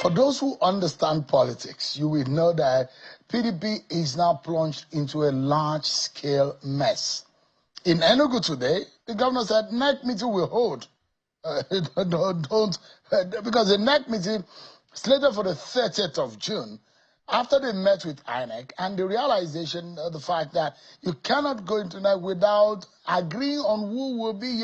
For those who understand politics, you will know that PDP is now plunged into a large-scale mess. In Enugu today, the governor said NEC meeting will hold. Because the NEC meeting slated for the 30th of June, after they met with INEC and the realization of the fact that you cannot go into NEC without agreeing on who will be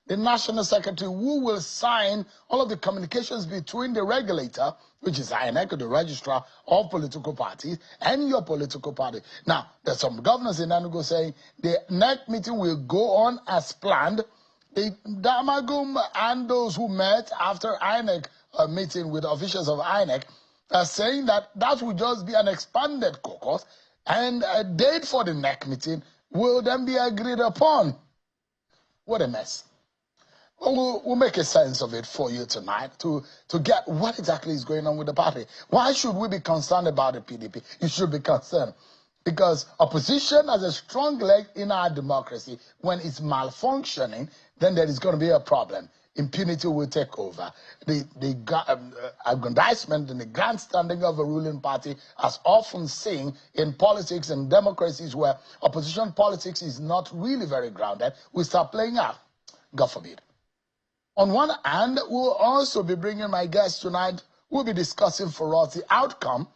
the national secretary, who will sign all of the communications between the regulator, which is INEC, the registrar of political parties, and your political party. Now, there's some governors in Enugu saying the NEC meeting will go on as planned. The Damagum and those who met after INEC meeting with officials of INEC are saying that that will just be an expanded caucus, and a date for the NEC meeting will then be agreed upon. What a mess. We'll make a sense of it for you tonight to get what exactly is going on with the party. Why should we be concerned about the PDP? You should be concerned because opposition has a strong leg in our democracy. When it's malfunctioning, then there is going to be a problem. Impunity will take over. The aggrandizement and the grandstanding of a ruling party, as often seen in politics and democracies where opposition politics is not really very grounded, will start playing out. God forbid. On one hand, we'll also be bringing my guests tonight. We'll be discussing for us the outcome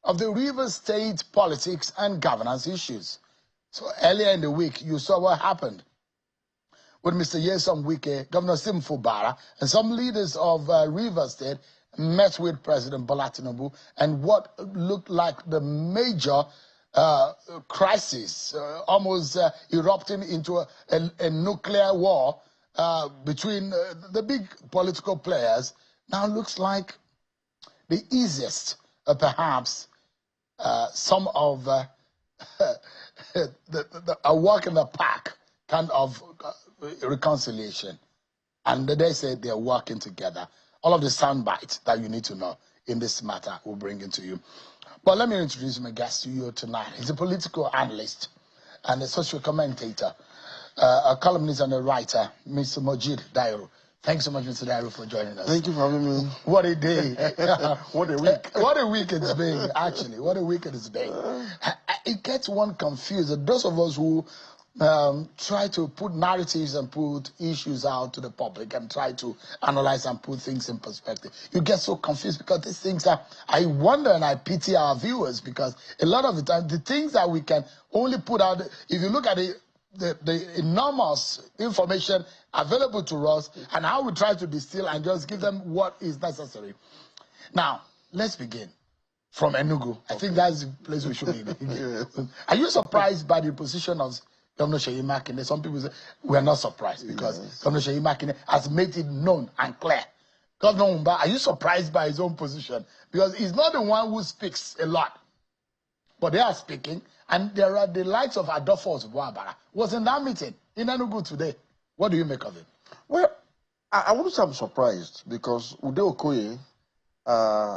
of the Rivers State politics and governance issues. So earlier in the week, you saw what happened with Mr. Nyesom Wike, Governor Sim Fubara, and some leaders of Rivers State met with President Bola Tinubu, and what looked like the major crisis, almost erupting into a nuclear war between the big political players, now looks like the easiest, perhaps, some of a walk in the park kind of reconciliation. And they say they're working together. All of the sound bites that you need to know in this matter we'll bring into you. But let me introduce my guest to you tonight. He's a political analyst and a social commentator, a columnist and a writer, Mr. Mojeed Dahiru. Thanks so much, Mr. Dahiru, for joining us. Thank you for having me. What a day. What a week. What a week it's been, actually. What a week it's been. It gets one confused. Those of us who try to put narratives and put issues out to the public and try to analyze and put things in perspective, you get so confused because these things are, I wonder and I pity our viewers because a lot of the time, the things that we can only put out, if you look at the enormous information available to us and how we try to distill and just give them what is necessary. Now, let's begin from Enugu. I think that's the place we should begin. Are you surprised by the position of Governor Seyi Makinde? Some people say we are not surprised because Governor Seyi Makinde has made it known and clear. Governor Umba, are you surprised by his own position? Because he's not the one who speaks a lot. But they are speaking, and there are the likes of Adolfo Buabara was in that meeting in Enugu today. What do you make of it? Well, I wouldn't say I'm surprised because Ude Okoye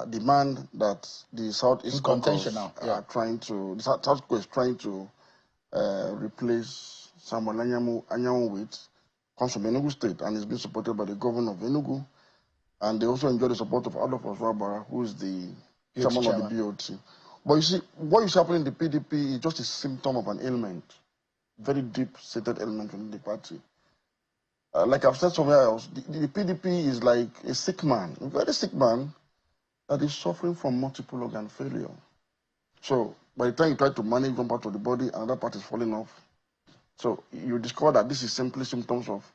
demand that the Southeast Caucus are trying to, the South Caucus is trying to replace Samuel Anyanwu with, comes from Enugu State and is being supported by the governor of Enugu. And they also enjoy the support of Adolfo Buabara, who is the chairman of the BOT. But you see, what is happening in the PDP is just a symptom of an ailment, very deep-seated ailment within the party. Like I've said somewhere else, the PDP is like a sick man, a very sick man that is suffering from multiple organ failure. So by the time you try to manage one part of the body, another part is falling off. So you discover that this is simply symptoms of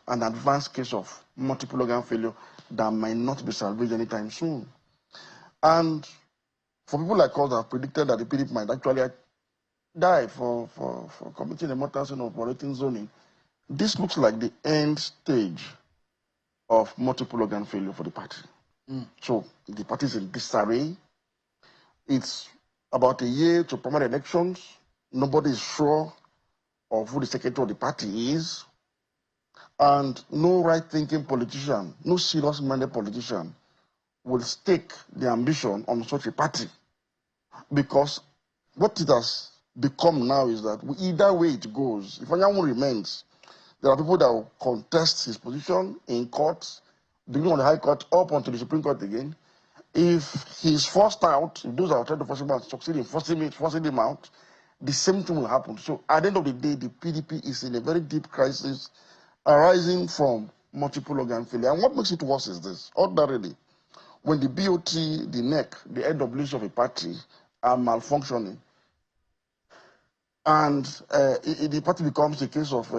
an advanced case of multiple organ failure that might not be salvaged anytime soon. And for people like us that have predicted that the PDP might actually die for committing a mortal sin of violating zoning, this looks like the end stage of multiple organ failure for the party. So the party is in disarray. It's about a year to primary elections. Nobody is sure of who the secretary of the party is. And no right-thinking politician, no serious-minded politician will stake the ambition on such a party. Because what it has become now is that either way it goes, if Anyanwu remains, there are people that will contest his position in courts, beginning on the High Court up onto the Supreme Court again. If he's forced out, if those are trying to force him out, succeed in forcing him out, the same thing will happen. So at the end of the day, the PDP is in a very deep crisis arising from multiple organ failure. And what makes it worse is this. Ordinarily, when the BOT, the NEC, the NWs of a party are malfunctioning, and the party becomes a case of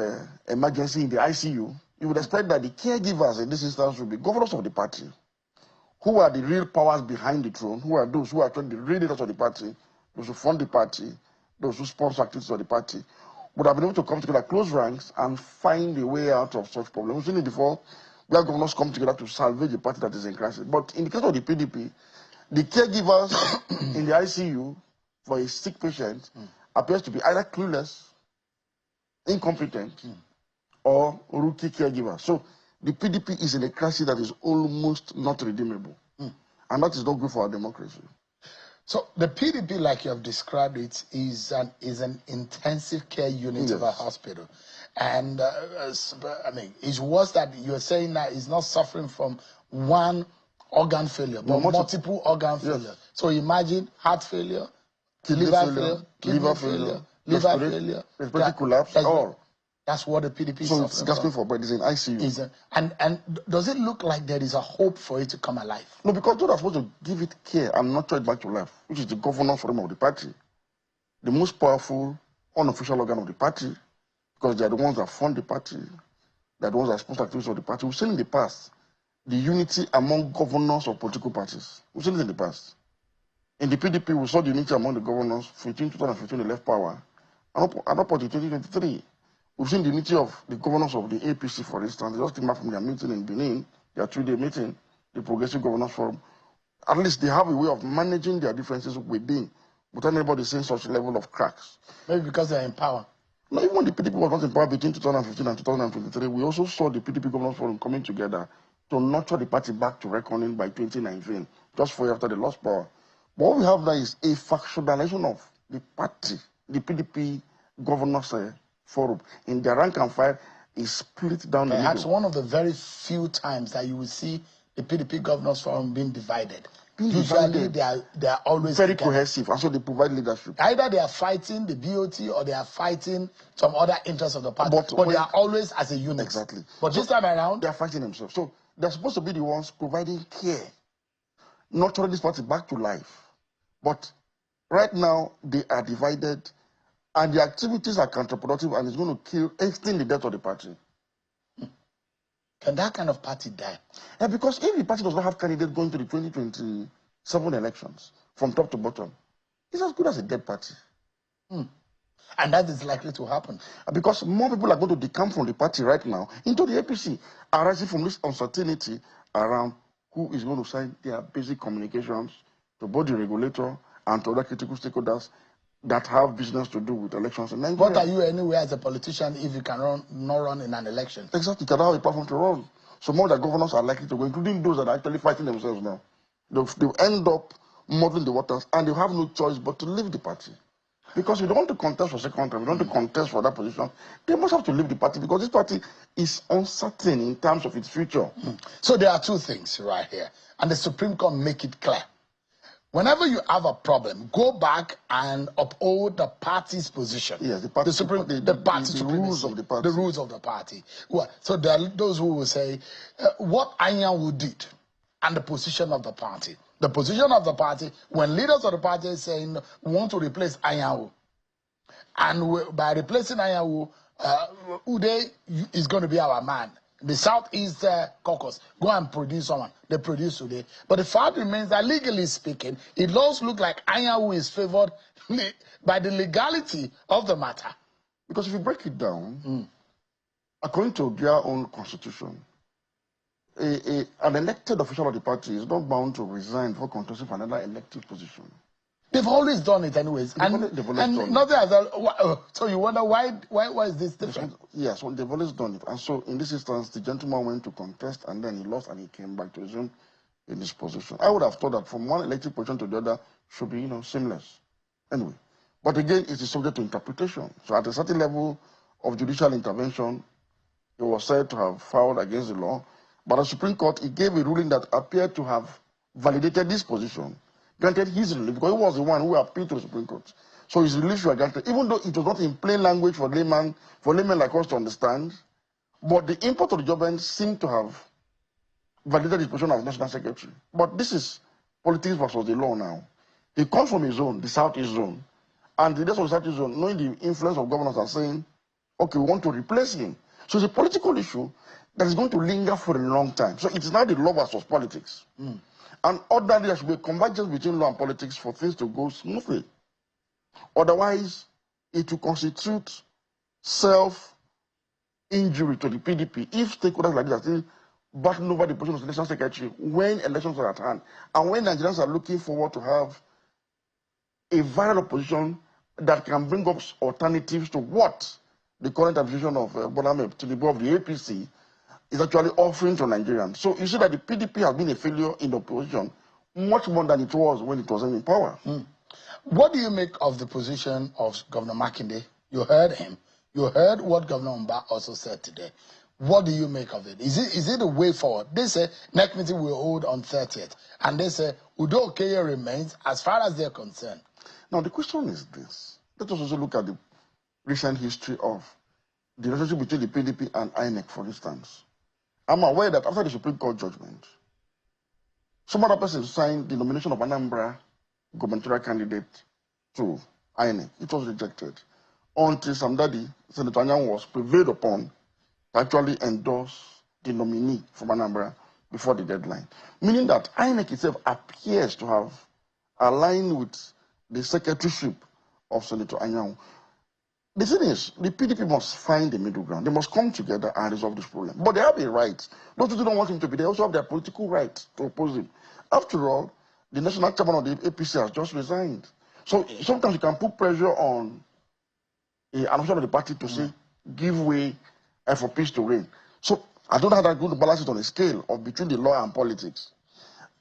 emergency in the ICU, you would expect that the caregivers in this instance will be governors of the party, who are the real powers behind the throne, who are those who are the real leaders of the party, those who fund the party, those who sponsor activities of the party, would have been able to come together, close ranks, and find a way out of such problems. We've seen it before, where governors come together to salvage a party that is in crisis. But in the case of the PDP, the caregivers in the ICU for a sick patient appears to be either clueless, incompetent, or rookie caregiver. So the PDP is in a crisis that is almost not redeemable. And that is not good for our democracy. So the PDP, like you have described it, is an intensive care unit of a hospital. And I mean, it's worse that you're saying that it's not suffering from one organ failure, but multiple organ failure. So imagine heart failure, liver failure, respiratory collapse, all. That's what the PDP is suffering from. Gasping for breath is in ICU. And does it look like there is a hope for it to come alive? No, because those are supposed to give it care and nurture it back to life, which is the governance forum of the party, the most powerful unofficial organ of the party, because they are the ones that fund the party, they are the ones that sponsor activities of the party. We've seen in the past the unity among governors of political parties. We've seen it in the past. In the PDP, we saw the unity among the governors between 2015 they left power, and up to 2023. We've seen the unity of the governors of the APC, for instance. They just came back from their meeting in Benin, their 3-day meeting, the Progressive Governors Forum. At least they have a way of managing their differences within, without anybody seeing such level of cracks. Maybe because they're in power. Now, even when the PDP was not in power between 2015 and 2023, we also saw the PDP Governors Forum coming together to nurture the party back to reckoning by 2019, just 4 years after they lost power. But what we have now is a factionalization of the party, the PDP Governors Forum. In their rank and file is split down the middle. Perhaps one of the very few times that you will see the PDP Governors Forum being divided. Usually they are always very cohesive, and so they provide leadership. Either they are fighting the BOT or they are fighting some other interests of the party, but they are always as a unit. Exactly. But this time around, they are fighting themselves. So they're supposed to be the ones providing care, nurturing this party back to life. But right now they are divided, and the activities are counterproductive, and it's going to extend the death of the party. Can that kind of party die? Yeah, because if the party does not have candidates going to the 2027 elections, from top to bottom, it's as good as a dead party. And that is likely to happen. Because more people are going to decamp from the party right now into the APC, arising from this uncertainty around who is going to sign their basic communications to both the regulator and to other critical stakeholders that have business to do with elections in Nigeria. What are you anyway as a politician if you can not run in an election? Exactly, you cannot have a platform to run. So more that governors are likely to go, including those that are actually fighting themselves now. They'll end up muddling the waters, and they'll have no choice but to leave the party. Because you don't want to contest for second term, you don't want to contest for that position, they must have to leave the party, because this party is uncertain in terms of its future. So there are two things right here, and the Supreme Court make it clear. Whenever you have a problem, go back and uphold the party's position. Yes, the rules of the party. The rules of the party. Well, so there are those who will say, what Anyanwu did and the position of the party. The position of the party, when leaders of the party are saying, we want to replace Anyanwu, and by replacing Anyanwu, Ude is going to be our man. The Southeast caucus, go and produce someone. They produce today. But the fact remains that legally speaking, it does look like Anyanwu is favored by the legality of the matter. Because if you break it down, according to their own constitution, an elected official of the party is not bound to resign for contesting for another elected position. They've always done it anyways. They've always done nothing else. So you wonder why is this different? Yes, well, they've always done it. And so in this instance, the gentleman went to contest, and then he lost, and he came back to resume in his position. I would have thought that from one elected position to the other should be, seamless. Anyway, but again, it is subject to interpretation. So at a certain level of judicial intervention, he was said to have filed against the law. But the Supreme Court, it gave a ruling that appeared to have validated this position, granted his relief, because he was the one who appealed to the Supreme Court. So his relief was granted, even though it was not in plain language for laymen like us to understand, but the import of the judgment seemed to have validated his position as National Secretary. But this is politics versus the law now. He comes from his zone, the Southeast zone, and the rest of the Southeast zone, knowing the influence of governors, are saying, okay, we want to replace him. So it's a political issue that is going to linger for a long time. So it is now the law versus politics. And ordinarily, there should be a convergence between law and politics for things to go smoothly. Otherwise, it will constitute self-injury to the PDP if stakeholders like this are still battling over the position of the National Secretary when elections are at hand, and when Nigerians are looking forward to have a viable opposition that can bring up alternatives to what the current administration of Bola to the board of the APC is actually offering to Nigerians. So you see that the PDP has been a failure in the opposition much more than it was when it wasn't in power. What do you make of the position of Governor Makinde? You heard him. You heard what Governor Mba also said today. What do you make of it? Is it a way forward? They say next meeting will hold on 30th. And they say Udo Okeye remains as far as they're concerned. Now the question is this. Let us also look at the recent history of the relationship between the PDP and INEC, for instance. I'm aware that after the Supreme Court judgment, some other person signed the nomination of Anambra gubernatorial candidate to INEC. It was rejected until Samdadi, Senator Anyang, was prevailed upon to actually endorse the nominee from Anambra before the deadline. Meaning that INEC itself appears to have aligned with the secretaryship of Senator Anyang. The thing is, the PDP must find a middle ground. They must come together and resolve this problem. But they have a right. Those who don't want him to be, they also have their political right to oppose him. After all, the national chairman of the APC has just resigned. So sometimes you can put pressure on an official of the party to say, give way for peace to reign. So I don't know how that good to balance it on a scale of between the law and politics.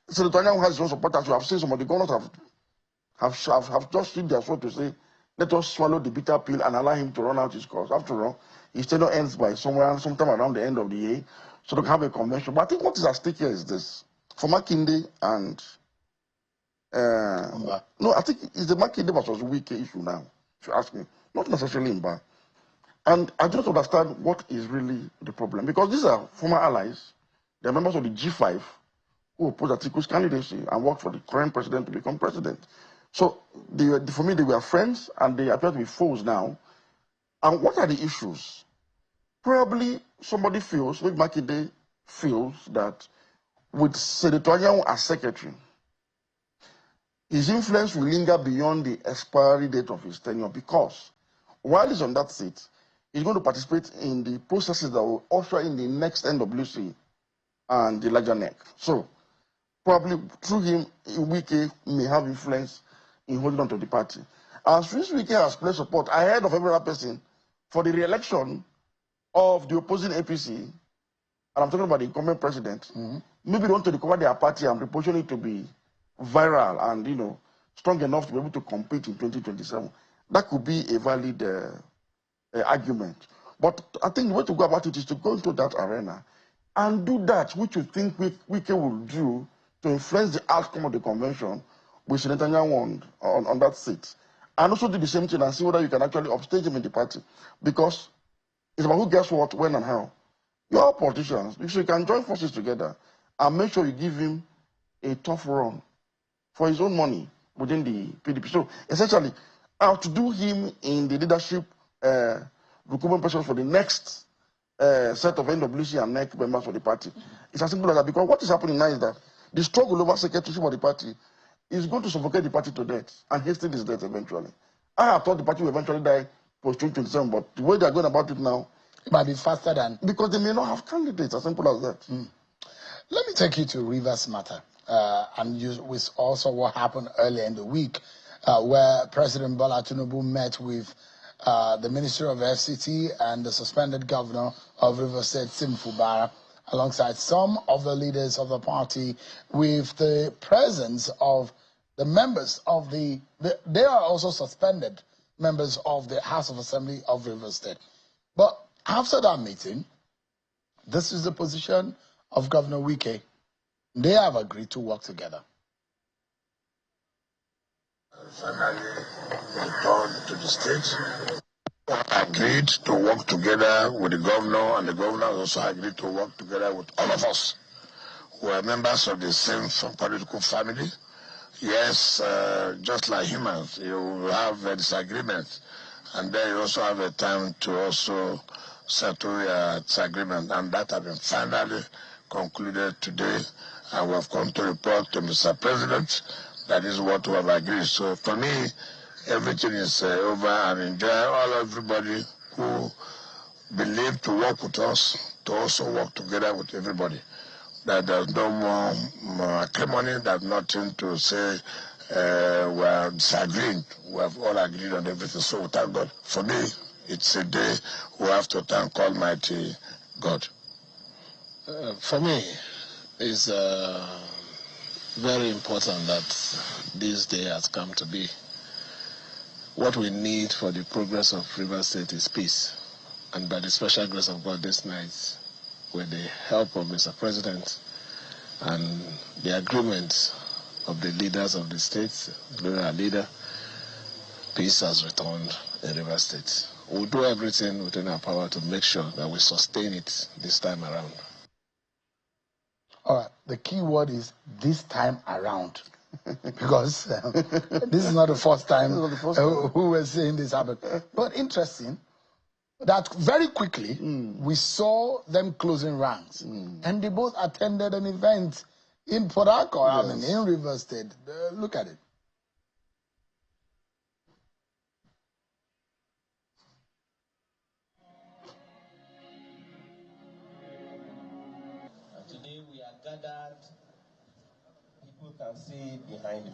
Senator Anyang has his own supporters. You have seen some of the governors have just seen their sword to say, let us swallow the bitter pill and allow him to run out his course. After all, his tenure ends by sometime around the end of the year, so they can have a convention. But I think what is at stake here is this. For Makinde and no, I think it's the Makinde versus Wike issue now, if you ask me. Not necessarily Mba. And I don't understand what is really the problem. Because these are former allies. They are members of the G5 who opposed Atiku's candidacy and worked for the current president to become president. So for me, they were friends and they appear to be foes now. And what are the issues? Probably somebody feels, maybe Makinde feels that with Senator Anyang as secretary, his influence will linger beyond the expiry date of his tenure, because while he's on that seat, he's going to participate in the processes that will usher in the next NWC and the larger neck. So probably through him, Wike may have influence in holding on to the party. And since Wike has pledged support ahead of every other person for the re-election of the opposing APC, and I'm talking about the incumbent president, maybe they want to recover their party and reposition it to be viral and strong enough to be able to compete in 2027. That could be a valid argument. But I think the way to go about it is to go into that arena and do that which you think Wike will do to influence the outcome of the convention with Senator Anyang on that seat. And also do the same thing and see whether you can actually upstage him in the party. Because it's about who gets what, when, and how. You're all politicians. So you can join forces together and make sure you give him a tough run for his own money within the PDP. So essentially, outdo him in the leadership recruitment process for the next set of NWC and NEC members for the party. It's as simple as that, because what is happening now is that the struggle over secretaryship of the party is going to suffocate the party to death and hasten his death eventually. I have thought the party will eventually die post-2027, but the way they're going about it now, it might be faster than... Because they may not have candidates, as simple as that. Let me take you to Rivers matter, with also what happened earlier in the week, where President Bola Tinubu met with the Minister of FCT and the suspended governor of Rivers State, Sim Fubara, alongside some of the leaders of the party, with the presence of the members of they are also suspended members of the House of Assembly of Rivers State. But after that meeting, this is the position of Governor Wike. They have agreed to work together. Finally returned to the state. Agreed to work together with the governor, and the governor also agreed to work together with all of us who are members of the same political family. Yes, just like humans, you have a disagreement, and then you also have a time to also settle your disagreement, and that has been finally concluded today, and we have come to report to Mr. President that is what we have agreed. So for me, everything is over, and enjoy everybody who believe to work with us to also work together with everybody. That there's no more acrimony, there's nothing to say we are disagreeing. We have all agreed on everything. So thank God. For me, it's a day we have to thank Almighty God. For me, it's very important that this day has come to be. What we need for the progress of Rivers State is peace. And by the special grace of God this night, with the help of Mr. President and the agreement of the leaders of the state, including our leader, peace has returned in Rivers State. We'll do everything within our power to make sure that we sustain it this time around. All right, the key word is this time around. Because this is not the first time who we're seeing this happen. But interesting that very quickly we saw them closing ranks, and they both attended an event in Port Harcourt, yes. In Rivers State. Look at it. Today we are gathered. People can see behind me.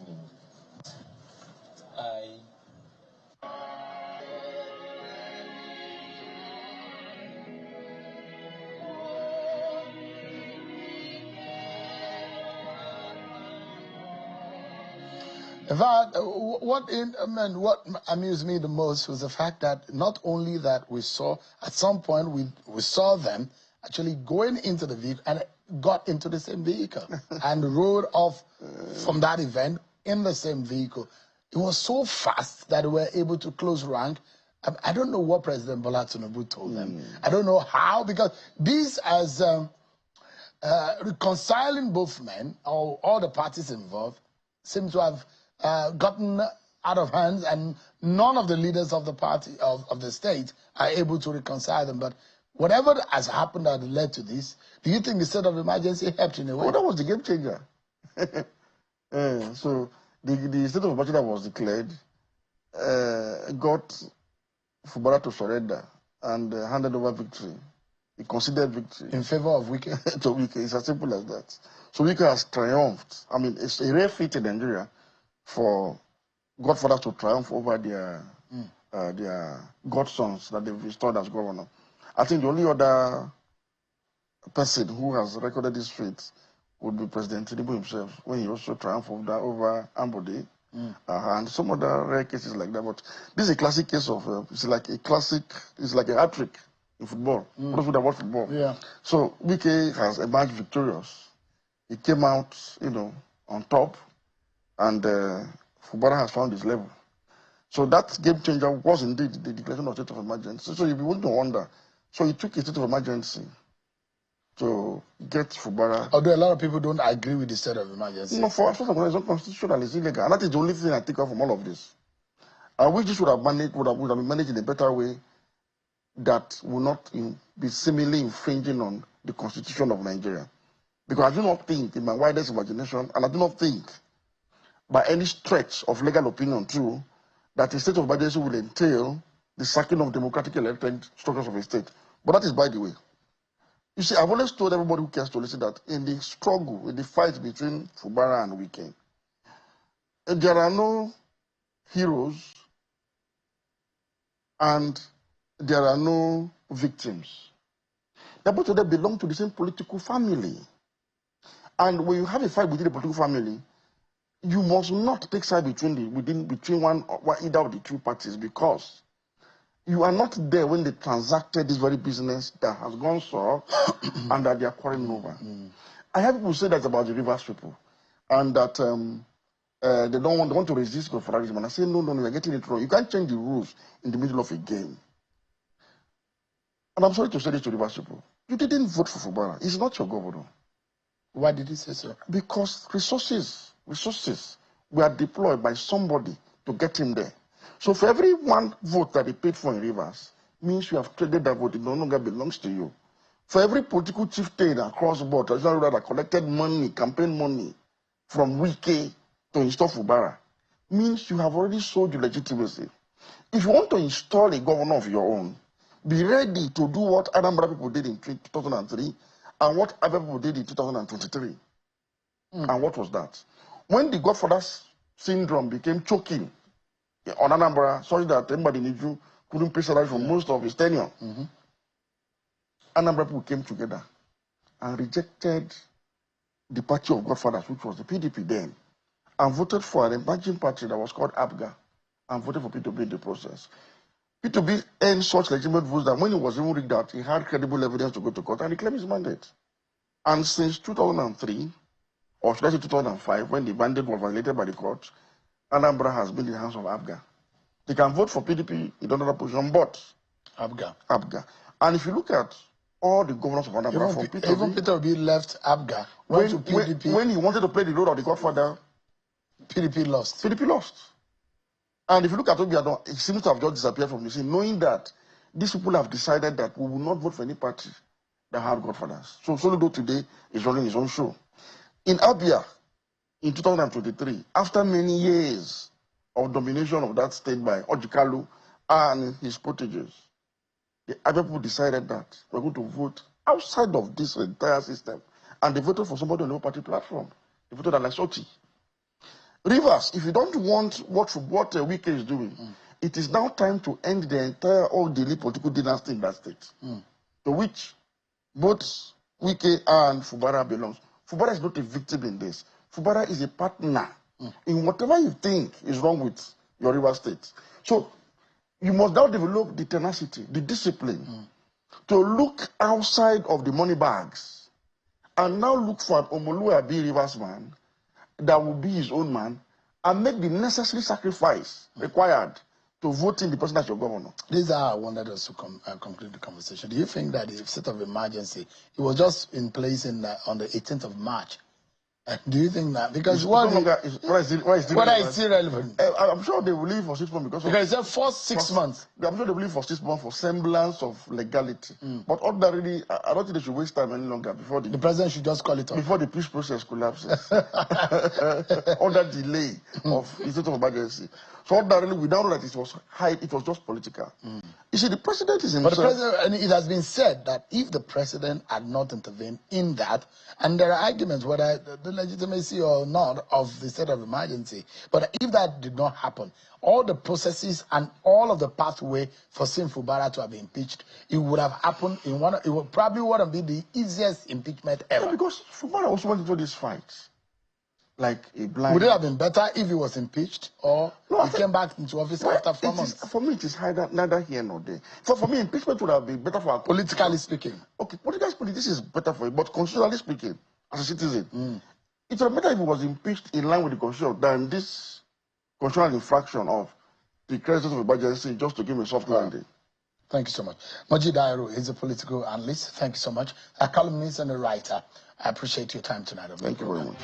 In fact, what amused me the most was the fact that not only that we saw, at some point we saw them actually going into the vehicle and got into the same vehicle and rode off from that event in the same vehicle. It was so fast that we were able to close rank. I don't know what President Bola Tinubu told them. I don't know how, because these as reconciling both men, or all the parties involved, seem to have gotten out of hand, and none of the leaders of the party, of the state, are able to reconcile them. But whatever has happened that led to this, do you think the state of emergency helped in a way? Well, that was the game changer. So the state of emergency that was declared got Fubara to surrender and handed over victory. He considered victory. In favor of Wike? To Wike. It's as simple as that. So Wike has triumphed. I mean, it's a rare feat in Nigeria for godfathers to triumph over their godsons that they've installed as governor. I think the only other person who has recorded this feat would be President Tinubu himself, when he also triumphed over Ambode and some other rare cases like that. But this is a classic case of it's like a hat trick in football. Those who have watched football. Yeah. So Wike has emerged victorious. He came out, on top, and Fubara has found his level. So that game changer was indeed the declaration of state of emergency. So if you want to wonder, so he took a state of emergency to get Fubara. Although a lot of people don't agree with the state of emergency. No, for us, it's unconstitutional, it's illegal. And that is the only thing I take off from all of this. I wish this would have been managed in a better way that will not be seemingly infringing on the constitution of Nigeria. Because I do not think, in my widest imagination, and I do not think, by any stretch of legal opinion too, that a state of emergency will entail the sacking of democratically elected structures of a state. But that is by the way. You see, I've always told everybody who cares to listen that in the struggle, in the fight between Fubara and Wike, there are no heroes and there are no victims. They both of them belong to the same political family. And when you have a fight within the political family, you must not take side between either of the two parties, because You are not there when they transacted this very business that has gone so and that they are quarreling over. I have people say that about the Rivers people and that they want to resist godfatherism. And I say, no, you're getting it wrong. You can't change the rules in the middle of a game. And I'm sorry to say this to Rivers people. You didn't vote for Fubara. He's not your governor. Why did he say so? Because resources were deployed by somebody to get him there. So for every one vote that he paid for in Rivers, means you have traded that vote. It no longer belongs to you. For every political chieftain across the board, that collected money, campaign money from Wike to install Fubara, means you have already sold your legitimacy. If you want to install a governor of your own, be ready to do what Anambra people did in 2003 and what other people did in 2023. And what was that? When the Godfather syndrome became choking on Anambra, such that anybody in Enugu couldn't pay salary for most of his tenure, Anambra people came together and rejected the party of Godfathers, which was the PDP then, and voted for an emerging party that was called ABGA, and voted for P2B in the process. P2B earned such legitimate votes that when he was even rigged out, he had credible evidence to go to court and he claimed his mandate. And since 2003, or should I say 2005, when the mandate was violated by the court, Anambra has been in the hands of ABGA. They can vote for PDP in another position, but ABGA. And if you look at all the governors of Anambra from P2B, even Peter Obi left ABGA, went to PDP. When he wanted to play the role of the Godfather, PDP lost. PDP lost. And if you look at Obiadon, he seems to have just disappeared from the scene, knowing that these people have decided that we will not vote for any party that had Godfathers. So Soludo today is running his own show. In Abia, in 2023, after many years of domination of that state by Ojikalu and his proteges, the Abia people decided that we're going to vote outside of this entire system. And they voted for somebody on the party platform. They voted Alex Oti. Rivers, if you don't want what Wike is doing, it is now time to end the entire old daily political dynasty in that state, to which both Wike and Fubara belongs. Fubara is not a victim in this. Fubara is a partner in whatever you think is wrong with your River State. So you must now develop the tenacity, the discipline, to look outside of the money bags and now look for an Omoluabi Rivers man that will be his own man and make the necessary sacrifice required to vote in the person as your governor. This is how I wanted us to conclude the conversation. Do you think that the state of emergency, it was just in place on the 18th of March? Do you think that? Because why is it still relevant? I'm sure they will leave for 6 months because it's first 6 months. I'm sure they will leave for 6 months for semblance of legality. But ordinarily, I don't think they should waste time any longer before the president should just call it off. Before the peace process collapses. Under delay of the state of emergency. So ordinarily, we now know that it was just political. You see, the president is himself. But the president, and it has been said that if the president had not intervened in that, and there are arguments whether the legitimacy or not of the state of emergency, but if that did not happen, all the processes and all of the pathway for Sim Fubara to have been impeached, it would have happened in one. It would probably wouldn't be the easiest impeachment ever. Yeah, because Fubara also went into this fight like a blind. Would it have been better if he was impeached or he came back into office after 4 months? For me, it is neither here nor there. For me, impeachment would have been better for our politically speaking. Okay, politically speaking, this is better for you, but constitutionally speaking, as a citizen, it would be better if he was impeached in line with the constitution than this constitutional infraction of the crisis of emergency just to give him a soft landing. Thank you so much. Mojeed Dahiru is a political analyst. Thank you so much. A columnist and a writer. I appreciate your time tonight. Thank you very much.